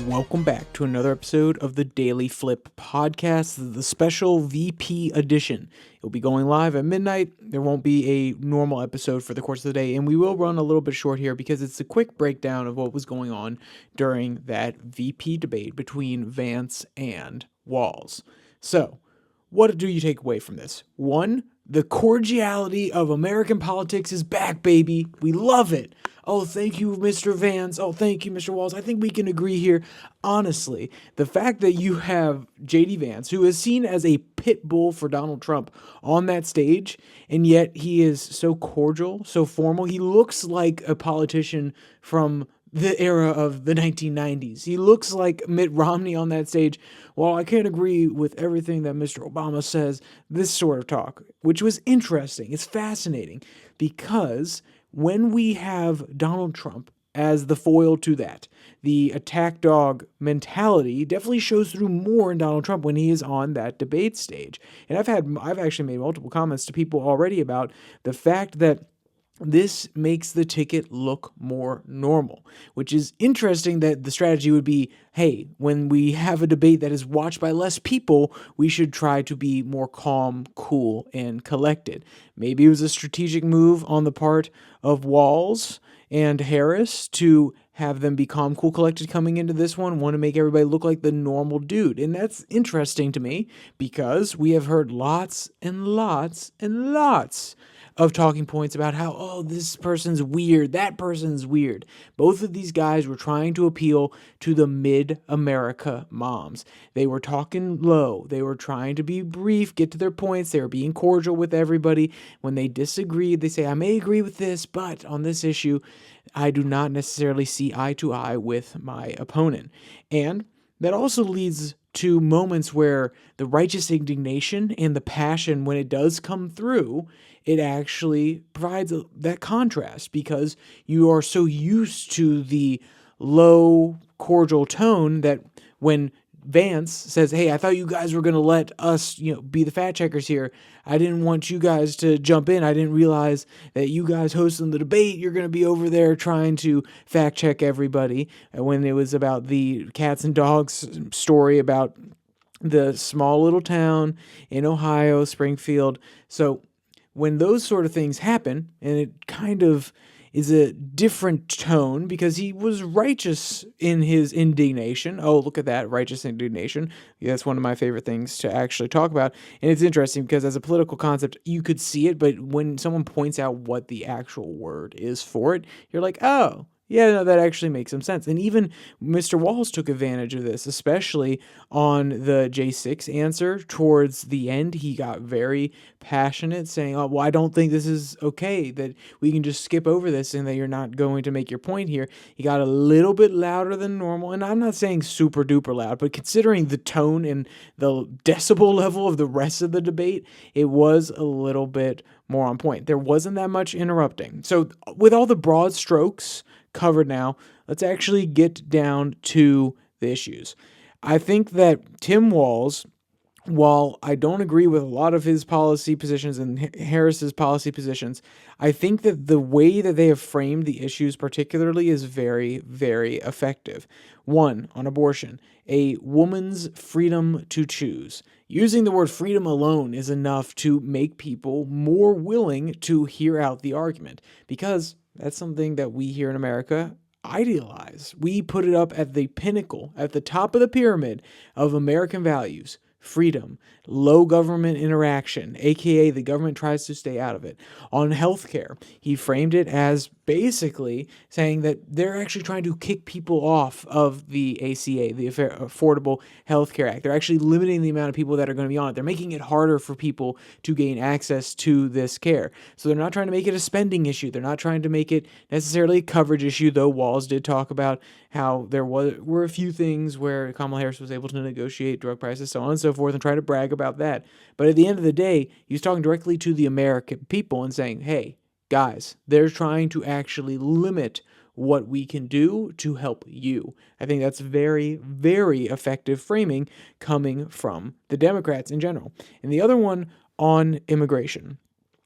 Welcome back to another episode of the DailyFlip podcast, the special VP edition. It'll be going live at midnight. There won't be a normal episode for the course of the day, and we will run a little bit short here because it's a quick breakdown of what was going on during that VP debate between Vance and Walz. So, what do you take away from this? One, the cordiality of American politics is back, baby. We love it. Oh, thank you, Mr. Vance. Oh, thank you, Mr. Walz. I think we can agree here. Honestly, the fact that you have J.D. Vance, who is seen as a pit bull for Donald Trump on that stage, and yet he is so cordial, so formal. He looks like a politician from the era of the 1990s. He looks like Mitt Romney on that stage. Well, I can't agree with everything that Mr. Obama says, this sort of talk, which was interesting. It's fascinating because when we have Donald Trump as the foil to that, the attack dog mentality definitely shows through more in Donald Trump when he is on that debate stage. And I've actually made multiple comments to people already about the fact that this makes the ticket look more normal, which is interesting that the strategy would be, hey, when we have a debate that is watched by less people, we should try to be more calm, cool, and collected. Maybe it was a strategic move on the part of Walz and Harris to have them be calm, cool, collected coming into this one, want to make everybody look like the normal dude. And that's interesting to me because we have heard lots and lots and lots of talking points about how, oh, this person's weird, that person's weird. Both of these guys were trying to appeal to the mid-America moms. They were talking low. They were trying to be brief, get to their points. They were being cordial with everybody. When they disagreed, they say, I may agree with this, but on this issue, I do not necessarily see eye to eye with my opponent. And that also leads to moments where the righteous indignation and the passion, when it does come through, it actually provides that contrast because you are so used to the low, cordial tone that when Vance says, hey, I thought you guys were going to let us, be the fact checkers here. I didn't want you guys to jump in. I didn't realize that you guys hosting the debate, you're going to be over there trying to fact check everybody. And when it was about the cats and dogs story about the small little town in Ohio, Springfield. So when those sort of things happen, and it kind of is a different tone because he was righteous in his indignation. Oh, look at that, righteous indignation. Yeah, that's one of my favorite things to actually talk about. And it's interesting because as a political concept, you could see it, but when someone points out what the actual word is for it, you're like, oh, yeah, no, that actually makes some sense. And even Mr. Walz took advantage of this, especially on the J6 answer. Towards the end, he got very passionate, saying, oh, well, I don't think this is okay, that we can just skip over this and that you're not going to make your point here. He got a little bit louder than normal. And I'm not saying super duper loud, but considering the tone and the decibel level of the rest of the debate, it was a little bit more on point. There wasn't that much interrupting. So with all the broad strokes covered now, let's actually get down to the issues. I think that Tim Walz, while I don't agree with a lot of his policy positions and Harris's policy positions, I think that the way that they have framed the issues particularly is very, very effective. One, on abortion, a woman's freedom to choose. Using the word freedom alone is enough to make people more willing to hear out the argument because that's something that we here in America idealize. We put it up at the pinnacle, at the top of the pyramid of American values. Freedom, low government interaction, aka the government tries to stay out of it. On healthcare, he framed it as basically saying that they're actually trying to kick people off of the ACA, the Affordable Health Care Act. They're actually limiting the amount of people that are going to be on it. They're making it harder for people to gain access to this care. So they're not trying to make it a spending issue. They're not trying to make it necessarily a coverage issue, though Walz did talk about how there were a few things where Kamala Harris was able to negotiate drug prices, so on and so forth, and try to brag about that. But at the end of the day, he was talking directly to the American people and saying, hey, guys, they're trying to actually limit what we can do to help you. I think that's very, very effective framing coming from the Democrats in general. And the other one on immigration.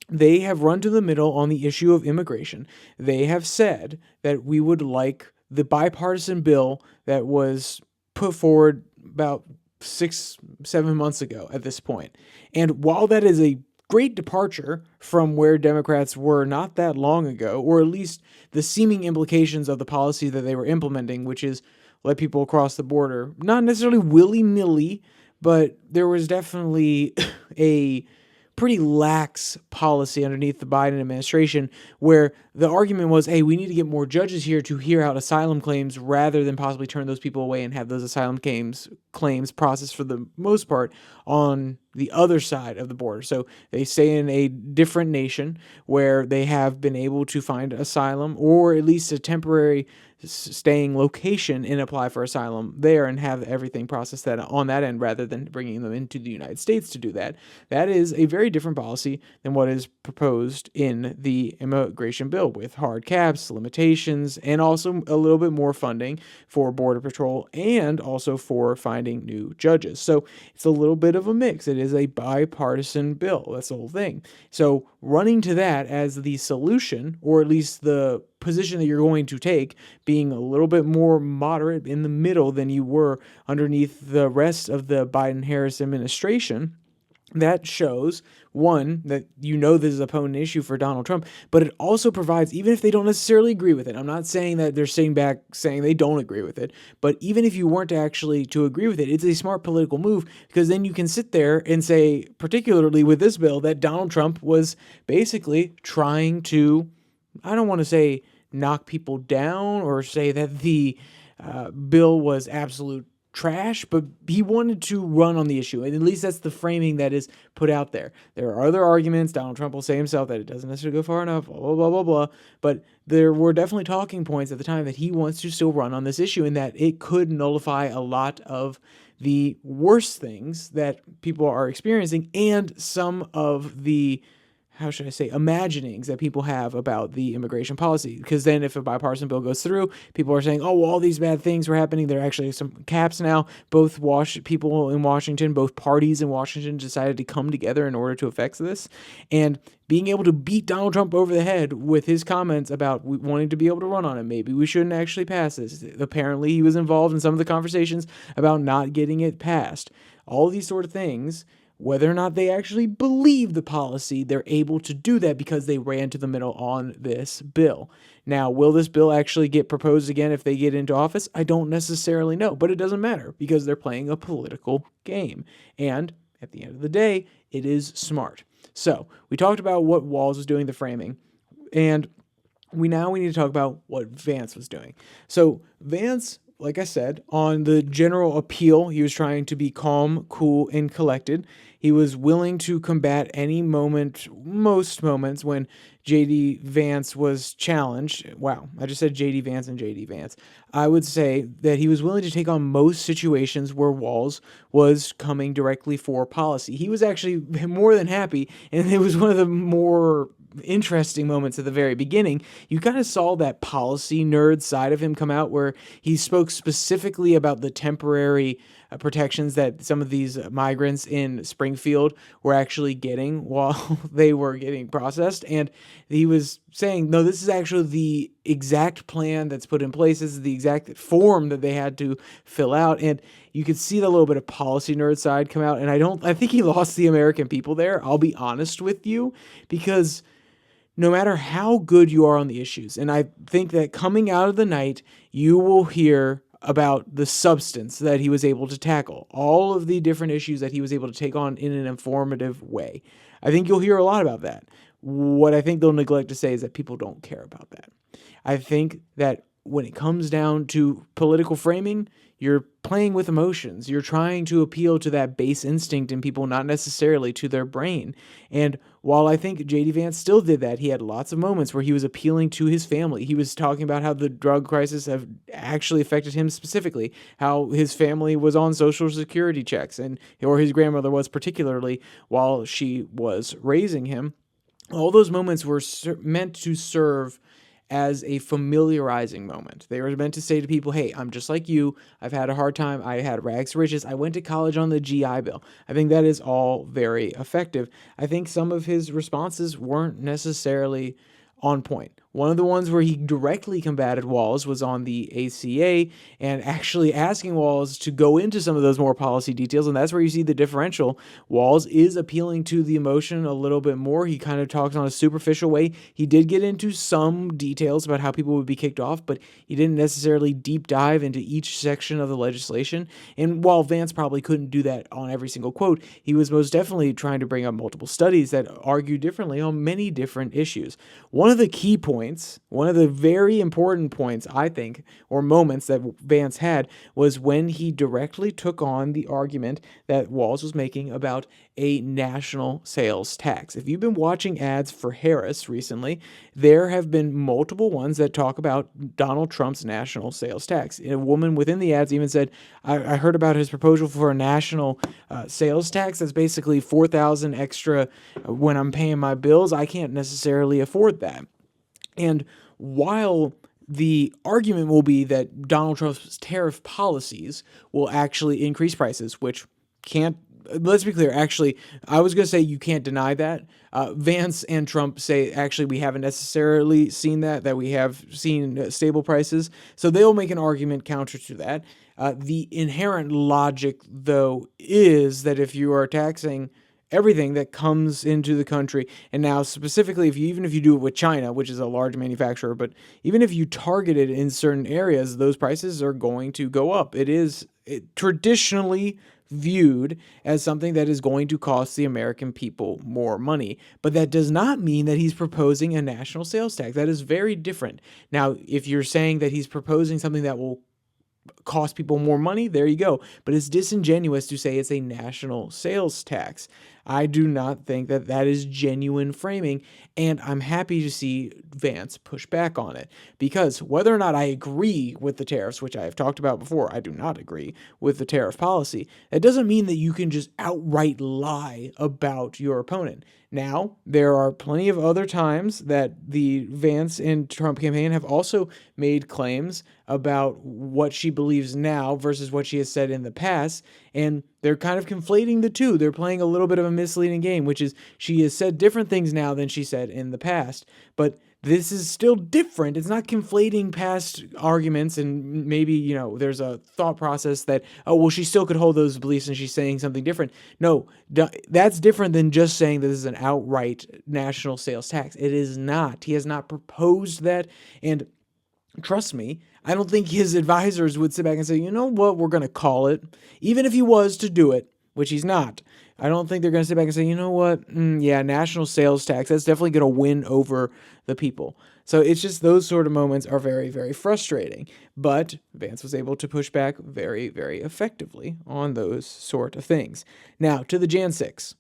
They have run to the middle on the issue of immigration. They have said that we would like the bipartisan bill that was put forward about 6-7 months ago at this point. And while that is a great departure from where Democrats were not that long ago, or at least the seeming implications of the policy that they were implementing, which is let people cross the border, not necessarily willy-nilly, but there was definitely a pretty lax policy underneath the Biden administration where the argument was, hey, we need to get more judges here to hear out asylum claims rather than possibly turn those people away and have those asylum claims processed for the most part on the other side of the border. So they stay in a different nation where they have been able to find asylum or at least a temporary staying location and apply for asylum there and have everything processed that on that end rather than bringing them into the United States to do that. That is a very different policy than what is proposed in the immigration bill with hard caps, limitations, and also a little bit more funding for Border Patrol and also for finding new judges. So it's a little bit of a mix. It is a bipartisan bill. That's the whole thing. So running to that as the solution, or at least the position that you're going to take, being a little bit more moderate in the middle than you were underneath the rest of the Biden-Harris administration, that shows, one, that this is a potent issue for Donald Trump, but it also provides, even if they don't necessarily agree with it, I'm not saying that they're sitting back saying they don't agree with it, but even if you weren't actually to agree with it, it's a smart political move because then you can sit there and say, particularly with this bill, that Donald Trump was basically trying to, I don't want to say knock people down or say that the bill was absolute trash, but he wanted to run on the issue. And at least that's the framing that is put out there. There are other arguments. Donald Trump will say himself that it doesn't necessarily go far enough, blah, blah, blah, blah, blah. But there were definitely talking points at the time that he wants to still run on this issue and that it could nullify a lot of the worst things that people are experiencing and some of the imaginings that people have about the immigration policy. Because then if a bipartisan bill goes through, people are saying, oh, well, all these bad things were happening. There are actually some caps now. Both people in Washington, both parties in Washington decided to come together in order to affect this. And being able to beat Donald Trump over the head with his comments about wanting to be able to run on it. Maybe we shouldn't actually pass this. Apparently, he was involved in some of the conversations about not getting it passed. All these sort of things. Whether or not they actually believe the policy, they're able to do that because they ran to the middle on this bill. Now, will this bill actually get proposed again if they get into office? I don't necessarily know, but it doesn't matter because they're playing a political game. And at the end of the day, it is smart. So we talked about what Walz was doing, the framing, and we need to talk about what Vance was doing. So Vance, like I said, on the general appeal, he was trying to be calm, cool, and collected. He was willing to combat most moments when J.D. Vance was challenged. Wow, I just said J.D. Vance and J.D. Vance. I would say that he was willing to take on most situations where Walz was coming directly for policy. He was actually more than happy, and it was one of the more interesting moments at the very beginning. You kind of saw that policy nerd side of him come out where he spoke specifically about the temporary protections that some of these migrants in Springfield were actually getting while they were getting processed. And he was saying, no, this is actually the exact plan that's put in place. This is the exact form that they had to fill out. And you could see the little bit of policy nerd side come out. And I think he lost the American people there. I'll be honest with you, because no matter how good you are on the issues, and I think that coming out of the night, you will hear about the substance that he was able to tackle, all of the different issues that he was able to take on in an informative way. I think you'll hear a lot about that. What I think they'll neglect to say is that people don't care about that. I think that when it comes down to political framing, you're playing with emotions. You're trying to appeal to that base instinct in people, not necessarily to their brain. And while I think J.D. Vance still did that, he had lots of moments where he was appealing to his family. He was talking about how the drug crisis have actually affected him specifically, how his family was on Social Security checks, or his grandmother was particularly while she was raising him. All those moments were meant to serve as a familiarizing moment. They were meant to say to people, hey, I'm just like you. I've had a hard time. I had rags to riches. I went to college on the GI Bill. I think that is all very effective. I think some of his responses weren't necessarily on point. One of the ones where he directly combated Walz was on the ACA and actually asking Walz to go into some of those more policy details. And that's where you see the differential. Walz is appealing to the emotion a little bit more. He kind of talks on a superficial way. He did get into some details about how people would be kicked off, but he didn't necessarily deep dive into each section of the legislation. And while Vance probably couldn't do that on every single quote, he was most definitely trying to bring up multiple studies that argue differently on many different issues. One of the key points, one of the very important points, I think, or moments that Vance had was when he directly took on the argument that Walz was making about a national sales tax. If you've been watching ads for Harris recently, there have been multiple ones that talk about Donald Trump's national sales tax. And a woman within the ads even said, I heard about his proposal for a national sales tax that's basically $4,000 extra when I'm paying my bills. I can't necessarily afford that. And while the argument will be that Donald Trump's tariff policies will actually increase prices, which can't, let's be clear, actually, I was going to say you can't deny that. Vance and Trump say, actually, we haven't necessarily seen that we have seen stable prices. So they'll make an argument counter to that. The inherent logic, though, is that if you are taxing everything that comes into the country, and now specifically, even if you do it with China, which is a large manufacturer, but even if you target it in certain areas, those prices are going to go up. It is traditionally viewed as something that is going to cost the American people more money. But that does not mean that he's proposing a national sales tax. That is very different. Now, if you're saying that he's proposing something that will cost people more money, there you go. But it's disingenuous to say it's a national sales tax. I do not think that that is genuine framing, and I'm happy to see Vance push back on it, because whether or not I agree with the tariffs, which I have talked about before, I do not agree with the tariff policy, that doesn't mean that you can just outright lie about your opponent. Now, there are plenty of other times that the Vance and Trump campaign have also made claims about what she believes now versus what she has said in the past, and they're kind of conflating the two. They're playing a little bit of a misleading game, which is she has said different things now than she said in the past, but this is still different. It's not conflating past arguments, and maybe, there's a thought process that, oh, well, she still could hold those beliefs and she's saying something different. No, that's different than just saying that this is an outright national sales tax. It is not. He has not proposed that, and trust me, I don't think his advisors would sit back and say, you know what, we're going to call it. Even if he was to do it, which he's not, I don't think they're going to sit back and say, you know what, national sales tax, that's definitely going to win over the people. So it's just those sort of moments are very, very frustrating. But Vance was able to push back very, very effectively on those sort of things. Now, to the Jan 6,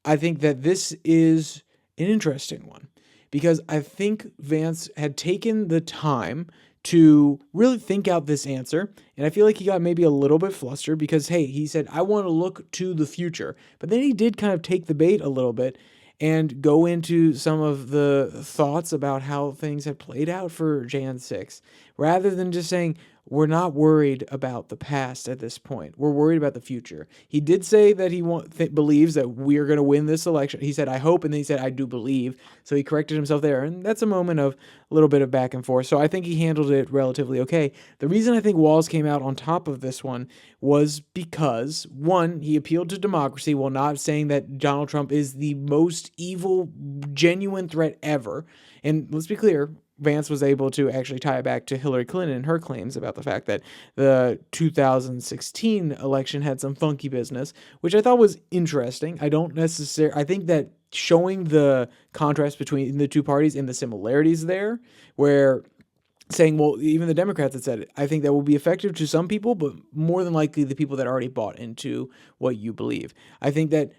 I think that this is an interesting one, because I think Vance had taken the time to really think out this answer, and I feel like he got maybe a little bit flustered because, hey, he said, I want to look to the future, but then he did kind of take the bait a little bit and go into some of the thoughts about how things had played out for Jan 6, rather than just saying, we're not worried about the past at this point. We're worried about the future. He did say that he believes that we're going to win this election. He said, I hope, and then he said, I do believe. So he corrected himself there, and that's a moment of a little bit of back and forth. So I think he handled it relatively okay. The reason I think Walz came out on top of this one was because, one, he appealed to democracy while not saying that Donald Trump is the most evil, genuine threat ever. And let's be clear, Vance was able to actually tie it back to Hillary Clinton and her claims about the fact that the 2016 election had some funky business, which I thought was interesting. I think that showing the contrast between the two parties and the similarities there, where saying, well, even the Democrats had said it, I think that will be effective to some people, but more than likely the people that already bought into what you believe. I think that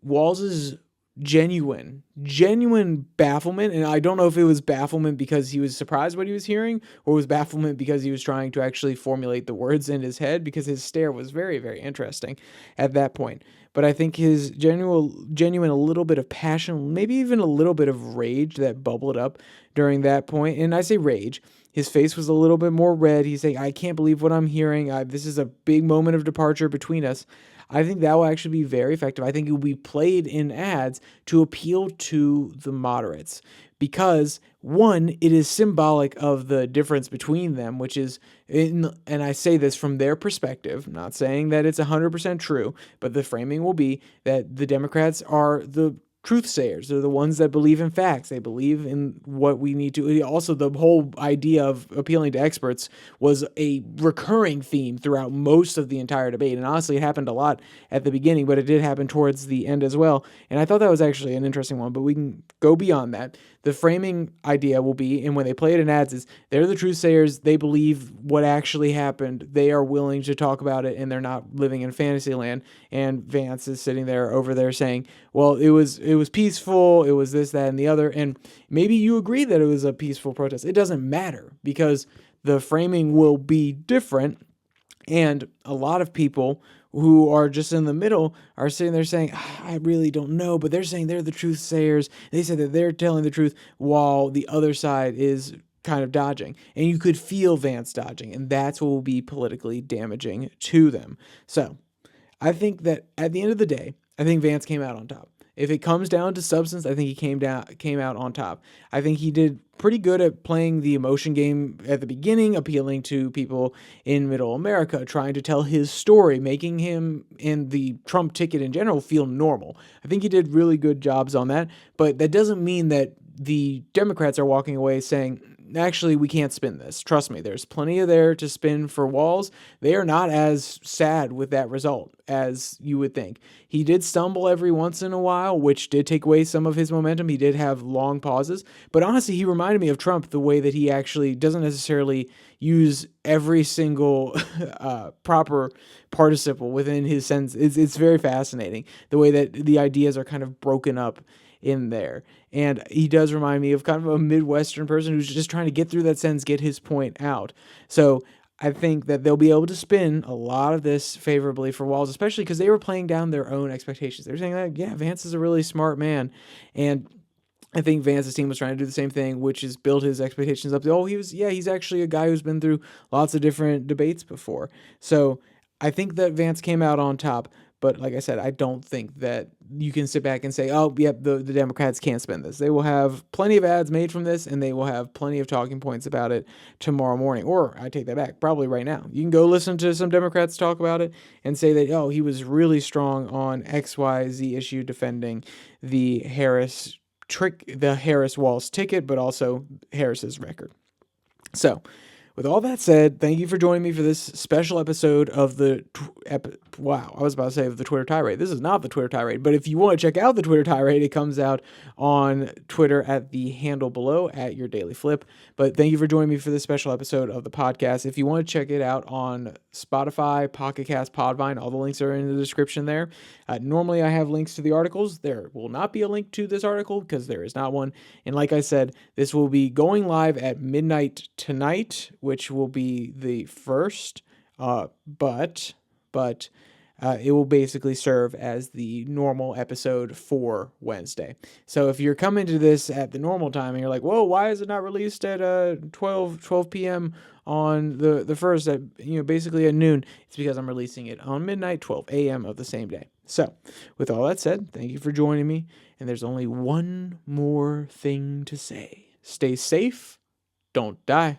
Walz's genuine bafflement, and I don't know if it was bafflement because he was surprised what he was hearing, or was bafflement because he was trying to actually formulate the words in his head, because his stare was very, very interesting at that point. But I think his genuine a little bit of passion, maybe even a little bit of rage that bubbled up during that point, and I say rage, his face was a little bit more red. He's saying, I can't believe what I'm hearing. This is a big moment of departure between us. I think that will actually be very effective. I think it will be played in ads to appeal to the moderates because, one, it is symbolic of the difference between them, which is, and I say this from their perspective, not saying that it's 100% true, but the framing will be that the Democrats are the truth sayers. They're the ones that believe in facts. They believe in what we need to. Also, the whole idea of appealing to experts was a recurring theme throughout most of the entire debate. And honestly, it happened a lot at the beginning, but it did happen towards the end as well. And I thought that was actually an interesting one, but we can go beyond that. The framing idea will be, and when they play it in ads, is they're the truth sayers. They believe what actually happened. They are willing to talk about it, and they're not living in fantasy land. And Vance is sitting there over there saying, well, it was peaceful. It was this, that, and the other. And maybe you agree that it was a peaceful protest. It doesn't matter because the framing will be different. And a lot of people who are just in the middle are sitting there saying, I really don't know, but they're saying they're the truth sayers. They say that they're telling the truth while the other side is kind of dodging. And you could feel Vance dodging, and that's what will be politically damaging to them. So I think that at the end of the day, I think Vance came out on top. If it comes down to substance, I think he came out on top. I think he did pretty good at playing the emotion game at the beginning, appealing to people in middle America, trying to tell his story, making him and the Trump ticket in general feel normal. I think he did really good jobs on that, but that doesn't mean that the Democrats are walking away saying, actually, we can't spin this. Trust me, there's plenty of there to spin for Walz. They are not as sad with that result as you would think. He did stumble every once in a while, which did take away some of his momentum. He did have long pauses, but honestly, he reminded me of Trump the way that he actually doesn't necessarily use every single proper participle within his sentence. It's very fascinating the way that the ideas are kind of broken up in there. And he does remind me of kind of a Midwestern person who's just trying to get through that sentence, get his point out. So I think that they'll be able to spin a lot of this favorably for Walz, especially because they were playing down their own expectations. They were saying that, yeah, Vance is a really smart man. And I think Vance's team was trying to do the same thing, which is build his expectations up. Oh, he's actually a guy who's been through lots of different debates before. So I think that Vance came out on top. But like I said, I don't think that you can sit back and say, oh, yep, the Democrats can't spend this. They will have plenty of ads made from this, and they will have plenty of talking points about it tomorrow morning. Or I take that back, probably right now. You can go listen to some Democrats talk about it and say that, oh, he was really strong on XYZ issue defending the Harris Walz ticket, but also Harris's record. So with all that said, thank you for joining me for this special episode of the of the Twitter tirade. This is not the Twitter tirade, but if you want to check out the Twitter tirade, it comes out on Twitter at the handle below at your DailyFlip. But thank you for joining me for this special episode of the podcast. If you want to check it out on Spotify, Pocket Cast, Podvine, all the links are in the description there. Normally I have links to the articles. There will not be a link to this article because there is not one. And like I said, this will be going live at midnight tonight, which will be the first, but it will basically serve as the normal episode for Wednesday. So if you're coming to this at the normal time and you're like, whoa, why is it not released at 12 p.m. on the first at basically at noon? It's because I'm releasing it on midnight, 12 a.m. of the same day. So with all that said, thank you for joining me. And there's only one more thing to say. Stay safe. Don't die.